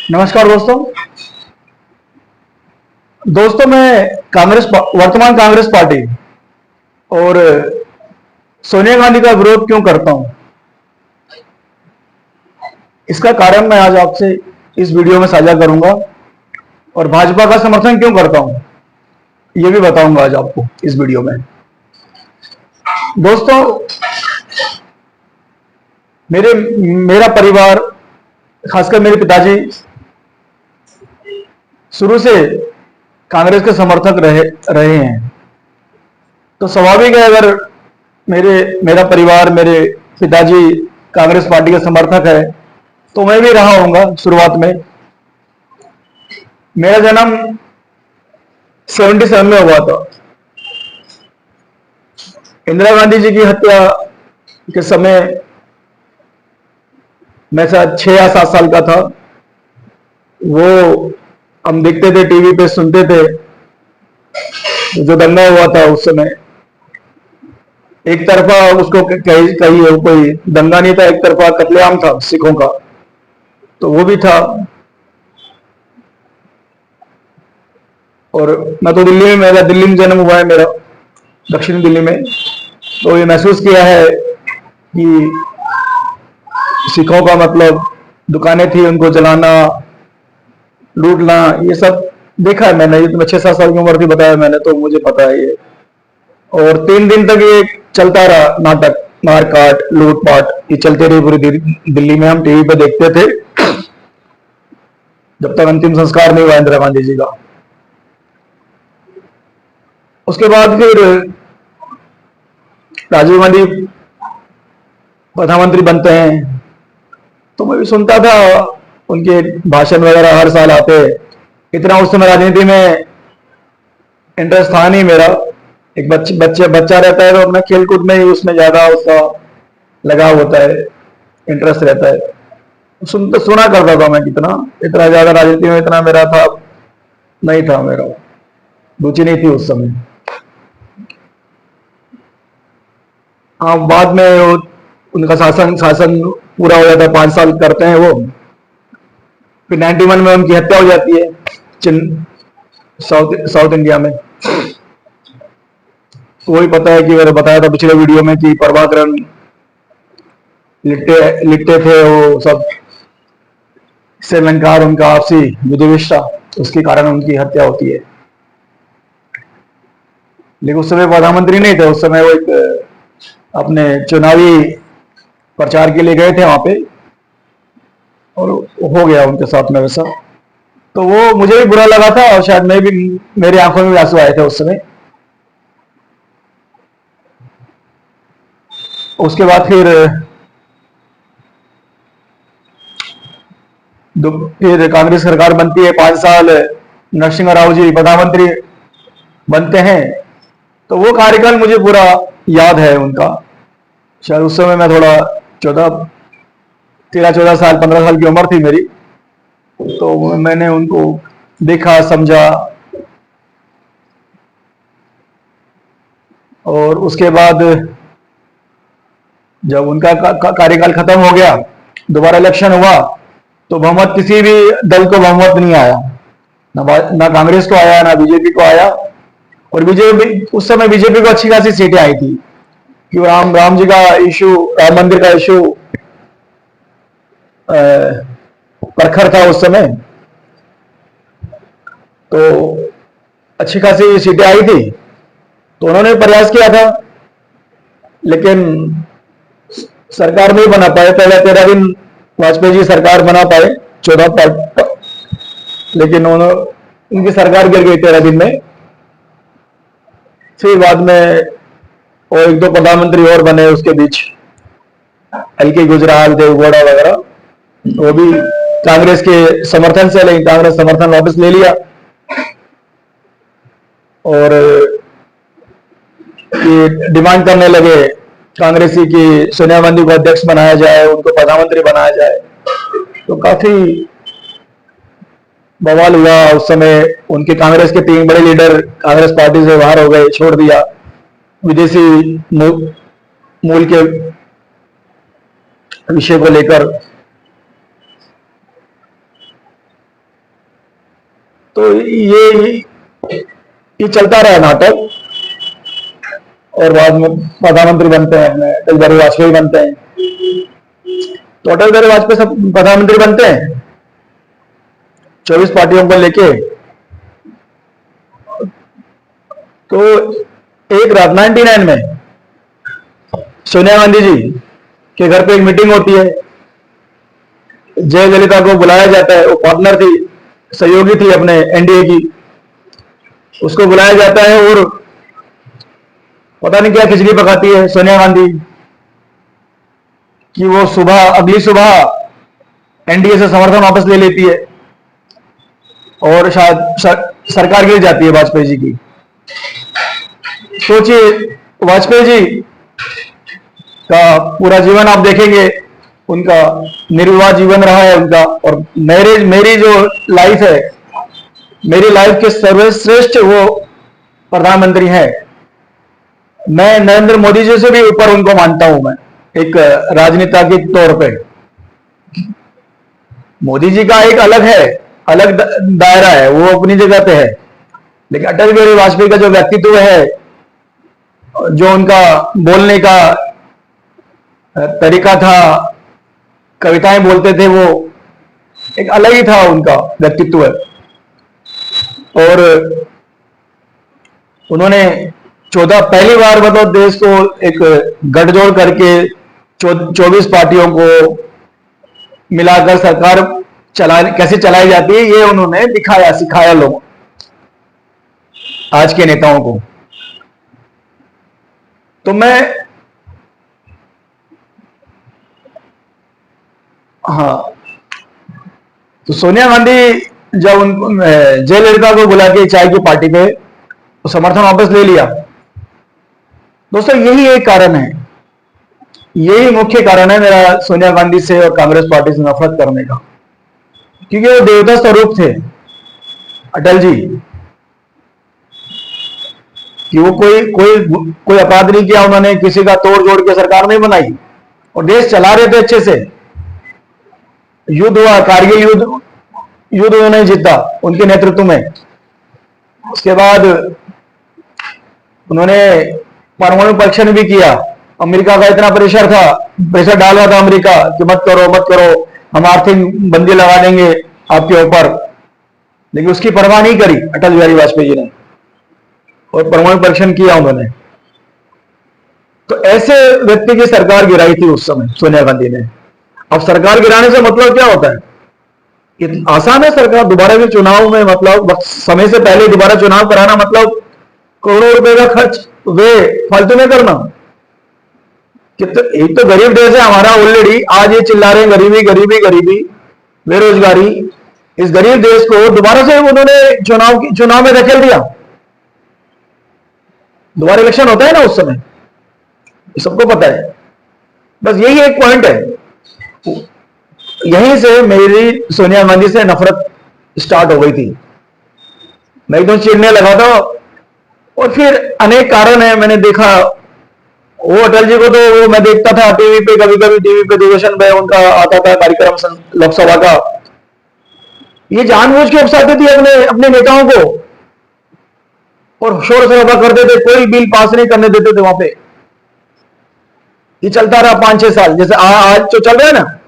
नमस्कार दोस्तों। मैं वर्तमान कांग्रेस पार्टी और सोनिया गांधी का विरोध क्यों करता हूं, इसका कारण मैं आज आपसे इस वीडियो में साझा करूंगा और भाजपा का समर्थन क्यों करता हूं यह भी बताऊंगा आज आपको इस वीडियो में। दोस्तों, मेरा परिवार, खासकर मेरे पिताजी शुरू से कांग्रेस के समर्थक रहे हैं। तो स्वाभाविक है, अगर मेरा परिवार, मेरे पिताजी कांग्रेस पार्टी के समर्थक है तो मैं भी रहा होऊंगा। शुरुआत में मेरा जन्म 77 में हुआ था। इंदिरा गांधी जी की हत्या के समय मैं शायद 6 या 7 साल का था। वो हम देखते थे, टीवी पे सुनते थे। जो दंगा हुआ था उस समय, एक तरफा उसको कही कोई दंगा नहीं था, एक तरफा कत्लेआम था सिखों का, तो वो भी था। और मैं तो दिल्ली में जन्म हुआ है मेरा, दक्षिण दिल्ली में। तो ये महसूस किया है कि सिखों का मतलब दुकानें थी, उनको जलाना, लूटना, ये सब देखा है मैंने। ये तो मैं 6-7 साल की उम्र थी, बताया मैंने, तो मुझे पता है ये। और 3 दिन तक ये चलता रहा नाटक, मारकाट, लूटपाट, ये चलते रही पूरी दिल्ली में। हम टीवी पे देखते थे जब तक अंतिम संस्कार नहीं हुआ इंदिरा गांधी जी का। उसके बाद फिर राजीव गांधी प्रधानमंत्री बनते हैं, तो मैं भी सुनता था उनके भाषण वगैरह, हर साल आते। इतना उस समय राजनीति में इंटरेस्ट था नहीं मेरा। एक बच्चा रहता है तो अपना खेल कूद में ही उसमें ज्यादा उसका लगाव होता है, इंटरेस्ट रहता है। सुना करता था मैं, कितना इतना ज्यादा राजनीति में इतना मेरा था नहीं था, मेरा रुचि नहीं थी उस समय। हाँ, बाद में उनका शासन पूरा हो जाता है, 5 साल करते हैं वो। फिर 91 में उनकी हत्या हो जाती है साउथ इंडिया में। तो वही पता है कि मैंने बताया था पिछले वीडियो में कि प्रभाकरण लिखते थे वो सब, श्रीलंका और उनका आपसी विद्वेषता, उसके कारण उनकी हत्या होती है। लेकिन उस समय प्रधानमंत्री नहीं थे, उस समय वो एक अपने चुनावी प्रचार के लिए गए थे वहां पे, और हो गया उनके साथ में वैसा। तो वो मुझे भी बुरा लगा था, और शायद मैं भी, मेरी आंखों में भी आंसू आए थे उस समय। उसके बाद फिर कांग्रेस सरकार बनती है, 5 साल नरसिंह राव जी प्रधानमंत्री बनते हैं। तो वो कार्यकाल मुझे पूरा याद है उनका। शायद उस समय मैं थोड़ा 13-14 साल, 15 साल की उम्र थी मेरी। तो मैंने उनको देखा, समझा। और उसके बाद जब उनका कार्यकाल खत्म हो गया, दोबारा इलेक्शन हुआ, तो बहुमत, किसी भी दल को बहुमत नहीं आया, ना कांग्रेस को आया, ना बीजेपी को आया। और बीजेपी, उस समय बीजेपी को अच्छी खासी सीटें आई थी, कि राम जी का इशू, राम मंदिर का इशू प्रखर था उस समय। तो अच्छी खासी सीटें आई थी, तो उन्होंने प्रयास किया था, लेकिन सरकार नहीं बना पाए। पहले 13 दिन वाजपेयी जी सरकार बना पाए, 14 तक, लेकिन उनकी सरकार गिर गई 13 दिन में। फिर बाद में और 1-2 प्रधानमंत्री और बने उसके बीच, एल.के. गुजराल, देवगौड़ा वगैरह, वो भी कांग्रेस के समर्थन से, लेकिन कांग्रेस समर्थन वापस ले लिया और ये डिमांड करने लगे कांग्रेसी की सोनिया गांधी को अध्यक्ष बनाया जाए, उनको प्रधानमंत्री बनाया जाए। तो काफी बवाल हुआ उस समय। उनके कांग्रेस के 3 बड़े लीडर कांग्रेस पार्टी से बाहर हो गए, छोड़ दिया, विदेशी मूल के विषय को लेकर। तो ये चलता रहा नाटक, और बाद में प्रधानमंत्री बनते हैं, अपने अटल बिहारी वाजपेयी बनते हैं। तो अटल बिहारी वाजपेयी सब प्रधानमंत्री बनते हैं 24 पार्टियों को लेके। तो एक रात 99 में सोनिया गांधी जी के घर पे एक मीटिंग होती है, जयललिता को बुलाया जाता है, वो पार्टनर थी, सहयोगी थी अपने एनडीए की, उसको बुलाया जाता है और पता नहीं क्या खिचड़ी पकाती है सोनिया गांधी कि वो अगली सुबह एनडीए से समर्थन वापस ले लेती है और शायद सरकार गिर जाती है वाजपेयी जी की। सोचिए, वाजपेयी जी का पूरा जीवन आप देखेंगे, उनका निर्विवाह जीवन रहा है उनका, और मेरी जो लाइफ है, मेरी लाइफ के सर्वश्रेष्ठ वो प्रधानमंत्री हैं। मैं नरेंद्र मोदी जी से भी ऊपर उनको मानता हूं, मैं एक राजनेता के तौर पे। मोदी जी का एक अलग है, अलग दायरा है, वो अपनी जगह पे है, लेकिन अटल बिहारी वाजपेयी का जो व्यक्तित्व है, जो उनका बोलने का तरीका था, कविताएं बोलते थे, वो एक अलग ही था उनका व्यक्तित्व है। और उन्होंने पहली बार मतलब देश को एक गठजोड़ करके 24 पार्टियों को मिलाकर सरकार कैसे चलाई जाती है, ये उन्होंने दिखाया, सिखाया लोगों, आज के नेताओं को। तो मैं हाँ, तो सोनिया गांधी जब जयललिता को बुला के चाय की पार्टी पे तो समर्थन वापस ले लिया। दोस्तों, यही एक कारण है, यही मुख्य कारण है मेरा सोनिया गांधी से और कांग्रेस पार्टी से नफरत करने का, क्योंकि वो देवता स्वरूप थे अटल जी, कि वो कोई अपराध नहीं किया उन्होंने, किसी का तोड़ जोड़ के सरकार नहीं बनाई, और देश चला रहे थे अच्छे से। युद्ध हुआ, कारगिल युद्ध उन्होंने जीता उनके नेतृत्व में। उसके बाद उन्होंने परमाणु परीक्षण भी किया। अमेरिका का इतना प्रेशर डाल रहा था अमेरिका कि मत करो मत करो, हम आर्थिक बंदी लगा देंगे आपके ऊपर, लेकिन उसकी परवाह नहीं करी अटल बिहारी वाजपेयी जी ने, और परमाणु परीक्षण किया उन्होंने। तो ऐसे व्यक्ति की सरकार गिराई थी उस समय सोनिया गांधी ने। अब सरकार गिराने से मतलब क्या होता है? आसान है सरकार दोबारा भी चुनाव में, मतलब समय से पहले दोबारा चुनाव कराना, मतलब करोड़ों रुपए का खर्च वे फालतू में करना। एक तो गरीब देश है हमारा ऑलरेडी, आज ये चिल्ला रहे हैं गरीबी गरीबी गरीबी, बेरोजगारी। इस गरीब देश को दोबारा से उन्होंने चुनाव में धकेल दिया। दोबारा इलेक्शन होता है ना उस समय, सबको पता है। बस यही एक पॉइंट है, यहीं से मेरी सोनिया गांधी से नफरत स्टार्ट हो गई थी। मैं एकदम चिढ़ने लगा था, और फिर अनेक कारण है। मैंने देखा वो अटल जी को, तो वो मैं देखता था टीवी पे, कभी कभी टीवी पे दूरदर्शन पे उनका आता था कार्यक्रम लोकसभा का। ये जानबूझ के उकसाते थे अपने नेताओं को, और शोर शराबा करते थे, कोई बिल पास नहीं करने देते थे वहां पे। ये चलता रहा 5-6 साल। जैसे आज तो चल रहा है ना,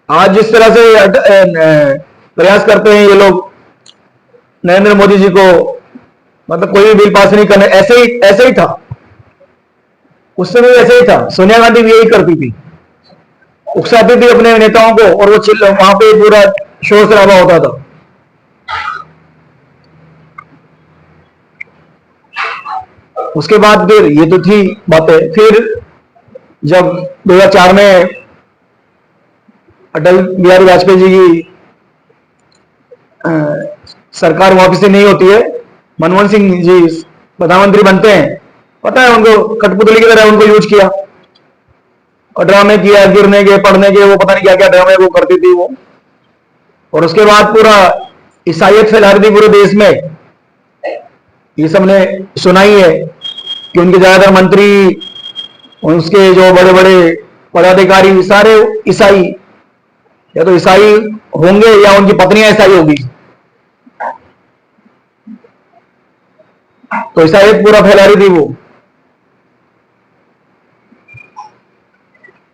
आज जिस तरह से प्रयास करते हैं ये लोग नरेंद्र मोदी जी को, मतलब कोई भी बिल पास नहीं करने, ऐसे ही था उस समय, ऐसे ही था। सोनिया गांधी भी यही करती थी, उकसाती थी अपने नेताओं को, और वो वहां पे पूरा शोर शराबा होता था। उसके बाद फिर ये तो थी बातें। फिर जब 2004 में अटल बिहारी वाजपेयी जी की सरकार वापस से नहीं होती है, मनमोहन सिंह जी प्रधानमंत्री बनते हैं। पता है उनको कठपुतली की तरह उनको यूज किया, और ड्रामे किया, गिरने के, पढ़ने के, वो पता नहीं क्या क्या ड्रामे वो करती थी वो। और उसके बाद पूरा ईसाइयत फैला रही थी पूरे देश में। ये सबने सुना ही है कि उनके ज्यादातर मंत्री, उसके जो बड़े बड़े पदाधिकारी सारे ईसाई, या तो ईसाई होंगे या उनकी पत्नियां ईसाई होगी। तो ऐसा एक पूरा फैला रही थी वो।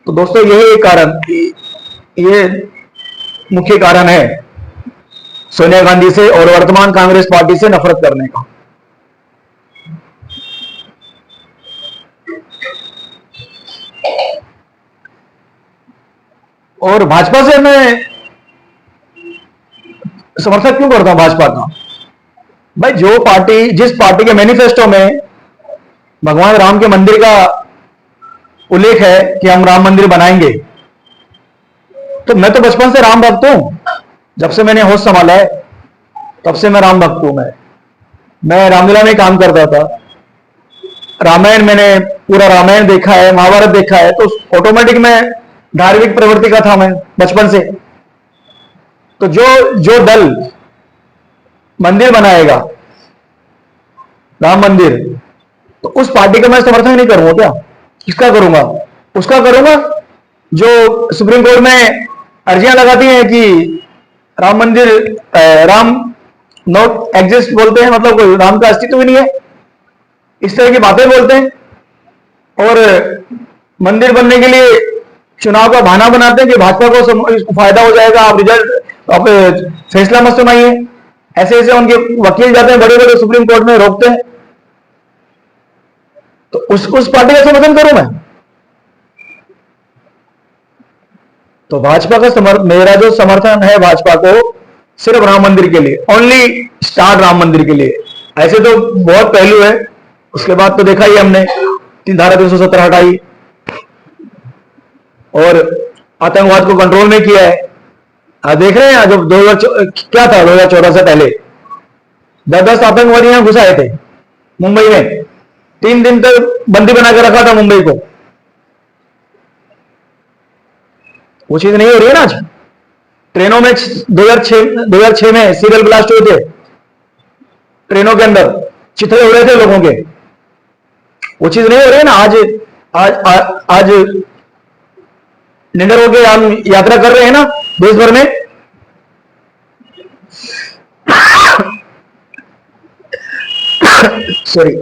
तो दोस्तों यही एक कारण, ये मुख्य कारण है सोनिया गांधी से और वर्तमान कांग्रेस पार्टी से नफरत करने का। और भाजपा से मैं समर्थन क्यों करता हूं भाजपा का? भाई जो पार्टी, जिस पार्टी के मैनिफेस्टो में भगवान राम के मंदिर का उल्लेख है कि हम राम मंदिर बनाएंगे, तो मैं तो बचपन से राम भक्त हूं। जब से मैंने होश संभाला है तब से मैं राम भक्त हूं। मैं रामलीला में काम करता था। रामायण, मैंने पूरा रामायण देखा है, महाभारत देखा है, तो ऑटोमेटिक मैं धार्मिक प्रवृत्ति का था मैं बचपन से। तो जो जो दल मंदिर बनाएगा, राम मंदिर, तो उस पार्टी का मैं समर्थन नहीं करूंगा क्या? किसका करूंगा? उसका करूंगा जो सुप्रीम कोर्ट में अर्जियां लगाती हैं कि राम मंदिर, राम नॉट एग्जिस्ट बोलते हैं, मतलब कोई राम का अस्तित्व ही नहीं है, इस तरह की बातें बोलते हैं। और मंदिर बनने के लिए चुनाव का बहाना बनाते हैं कि भाजपा को फायदा हो जाएगा, आप रिजल्ट, आप फैसला मत सुनाइए। ऐसे ऐसे उनके वकील जाते हैं बड़े बड़े सुप्रीम कोर्ट में, रोकते हैं। तो उस पार्टी का समर्थन करूं मैं? तो भाजपा का मेरा जो समर्थन है भाजपा को, सिर्फ राम मंदिर के लिए, ओनली स्टार्ट राम मंदिर के लिए। ऐसे तो बहुत पहलू है, उसके बाद तो देखा ही हमने, धारा 370 हटाई और आतंकवाद को कंट्रोल में किया है। देख रहे हैं जब 2000 क्या था, 2014 से पहले 10 आतंकवादी यहां घुस आए थे मुंबई में। 3 दिन तक बंदी बनाकर रखा था मुंबई को। वो चीज नहीं हो रही है ना आज। ट्रेनों में 2006 में सीरियल ब्लास्ट हुए थे, ट्रेनों के अंदर चिथड़े हो रहे थे लोगों के। वो चीज नहीं हो रही है ना आज। आज निडर होकर हम यात्रा कर रहे हैं ना देश भर में। सॉरी।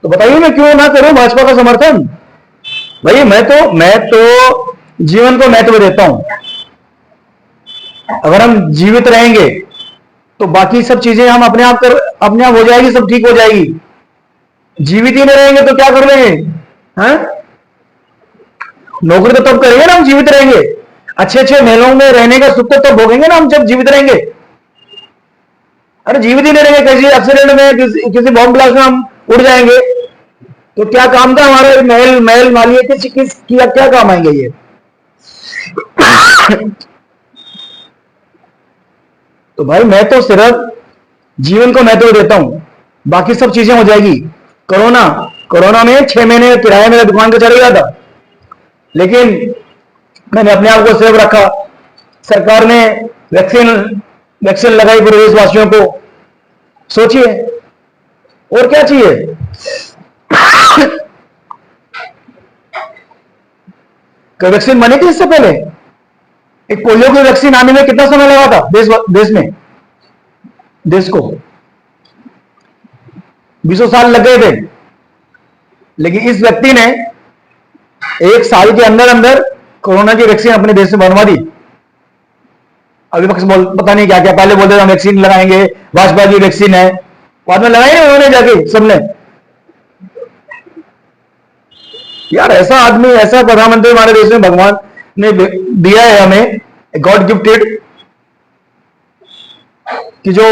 तो बताइए मैं क्यों ना करूं भाजपा का समर्थन? भाई मैं तो जीवन को महत्व देता हूं। अगर हम जीवित रहेंगे तो बाकी सब चीजें हम अपने आप हो जाएगी, सब ठीक हो जाएगी। जीवित ही नहीं रहेंगे तो क्या कर लेंगे? हैं? नौकरी तो तब करेंगे ना हम जीवित रहेंगे। अच्छे अच्छे महलों में रहने का सुख तो तब भोगेंगे ना हम जब जीवित रहेंगे। अरे जीवित ही नहीं रहेंगे, किसी एक्सीडेंट में, किसी बॉम्ब ब्लास्ट में हम उड़ जाएंगे तो क्या काम था हमारे महल महल मालिए किस क्या काम आएंगे ये? तो भाई मैं तो सिर्फ जीवन को महत्व देता हूं, बाकी सब चीजें हो जाएगी। कोरोना में 6 महीने किराया मेरा दुकान का चल गया था, लेकिन मैंने अपने आप को सेव रखा। सरकार ने वैक्सीन लगाई पूरे देशवासियों को। सोचिए और क्या चाहिए? वैक्सीन बनी थी इससे पहले? एक पोलियो की वैक्सीन आने में कितना समय लगा था देश को 20 साल लग गए थे। लेकिन इस व्यक्ति ने 1 साल के अंदर अंदर कोरोना की वैक्सीन अपने देश में बनवा दी। अभी पता नहीं क्या क्या, पहले बोलते हम वैक्सीन लगाएंगे, भाजपा की वैक्सीन है, बाद में लगाई नहीं उन्होंने जाके सबने। यार ऐसा आदमी, ऐसा प्रधानमंत्री हमारे देश में भगवान ने दिया है हमें, गॉड गिफ्टेड, कि जो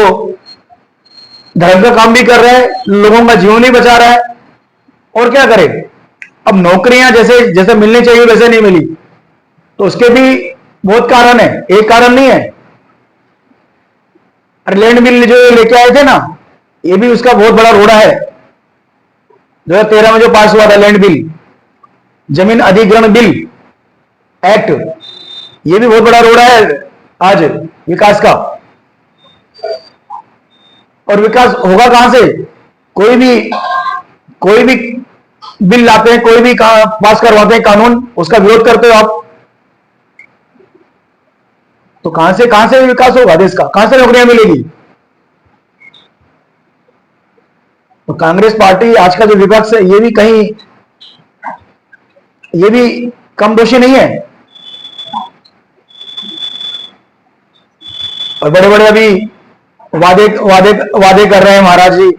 धर्म का काम भी कर रहा है, लोगों का जीवन ही बचा रहा है। और क्या करे? अब नौकरियां जैसे जैसे मिलनी चाहिए वैसे नहीं मिली, तो उसके भी बहुत कारण है, एक कारण नहीं है। अरे लैंड बिल जो लेके आए थे ना, ये भी उसका बहुत बड़ा रोड़ा है। 2013 में जो पास हुआ था लैंड बिल, जमीन अधिग्रहण बिल एक्ट, ये भी बहुत बड़ा रोड़ा है आज विकास का। और विकास होगा कहां से? कोई भी बिल लाते हैं, कोई भी पास करवाते हैं कानून, उसका विरोध करते हो आप, तो कहां से विकास होगा देश का? कहां से नौकरियां मिलेगी? तो कांग्रेस पार्टी आज का जो विपक्ष है ये भी कम दोषी नहीं है। और बड़े बड़े अभी वादे वादे वादे कर रहे हैं महाराज जी।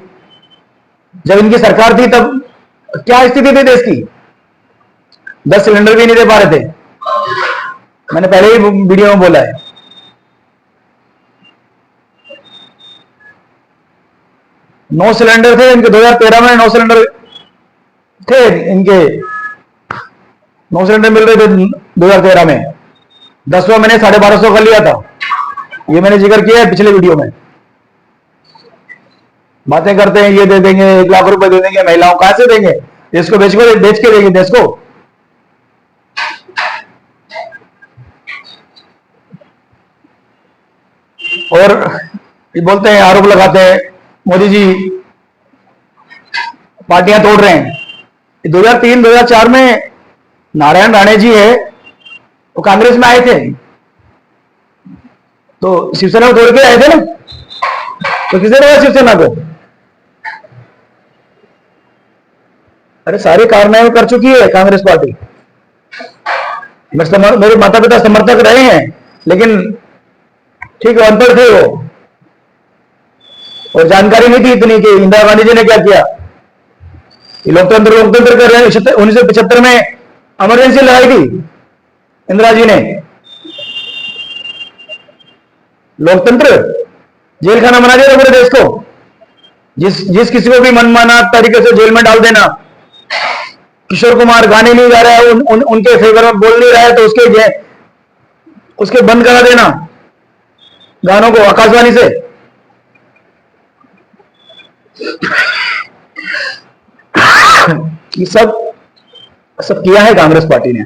जब इनकी सरकार थी तब क्या स्थिति थी देश की? 10 सिलेंडर भी नहीं दे पा रहे थे। मैंने पहले ही वीडियो में बोला है। नौ सिलेंडर थे इनके 2013 में, 9 सिलेंडर थे इनके, 9 सिलेंडर मिल रहे थे 2013 में। 10वां मैंने 1250 कर लिया था। ये मैंने जिक्र किया है पिछले वीडियो में। बातें करते हैं ये दे देंगे, 1 लाख रुपए दे देंगे महिलाओं, कहां से देंगे? देश को बेच के देंगे देश को। और ये बोलते हैं, आरोप लगाते हैं मोदी जी पार्टियां तोड़ रहे हैं। 2003-2004 में नारायण राणे जी है वो कांग्रेस में आए थे, तो शिवसेना को तोड़ के आए थे ना। तो किसे लगा शिवसेना को? अरे सारे कारनामे कर चुकी है कांग्रेस पार्टी। मेरे माता पिता समर्थक रहे हैं, लेकिन ठीक है अनपढ़ थे वो, और जानकारी नहीं थी इतनी कि इंदिरा गांधी जी ने क्या किया। लोकतंत्र लोकतंत्र कर रहे हैं। 1975 में इमरजेंसी लगाई थी इंदिरा जी ने। लोकतंत्र जेल खाना बना दिया पूरे देश को। जिस किसी को भी मनमाना तरीके से जेल में डाल देना। किशोर कुमार गाने नहीं गा रहा है, उनके फेवर में बोल नहीं रहा है, तो उसके बंद करा देना गानों को आकाशवाणी से। ये सब किया है कांग्रेस पार्टी ने।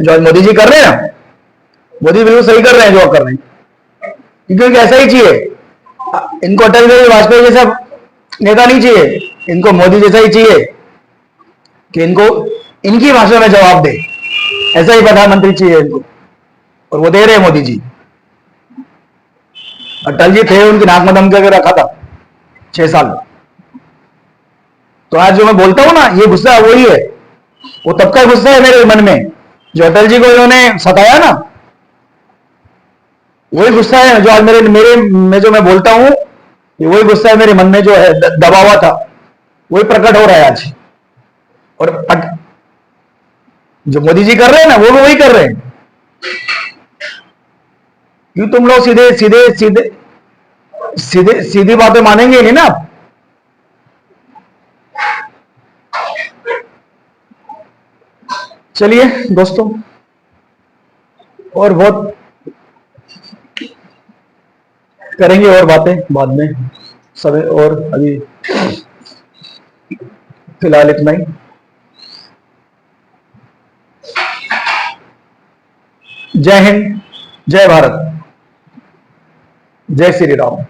जो मोदी जी कर रहे हैं, मोदी बिल्कुल सही कर रहे हैं जो कर रहे हैं, क्योंकि ऐसा ही चाहिए इनको। अटल बिहारी वाजपेयी जैसा नेता नहीं चाहिए इनको, मोदी जैसा ही चाहिए कि इनको इनकी भाषा में जवाब दे। ऐसा ही प्रधानमंत्री चाहिए इनको, और वो दे रहे हैं मोदी जी। अटल जी थे, उनकी नाक में दम करके रखा था 6 साल। तो आज जो मैं बोलता हूं ना, ये गुस्सा वही है, वो तब का गुस्सा है मेरे मन में, जो अटल जी को इन्होंने सताया ना, वही गुस्सा है जो आज मेरे मेरे में जो मैं बोलता हूं, ये वही गुस्सा है मेरे मन में जो है दबा हुआ था, वही प्रकट हो रहा है आज। और जो मोदी जी कर रहे हैं ना, वो भी वही कर रहे हैं। क्यों तुम लोग सीधी बातें मानेंगे नहीं ना। चलिए दोस्तों, और बहुत करेंगे और बातें बाद में समय, और अभी फिलहाल इतना ही। जय हिंद, जय भारत, जय श्री राम।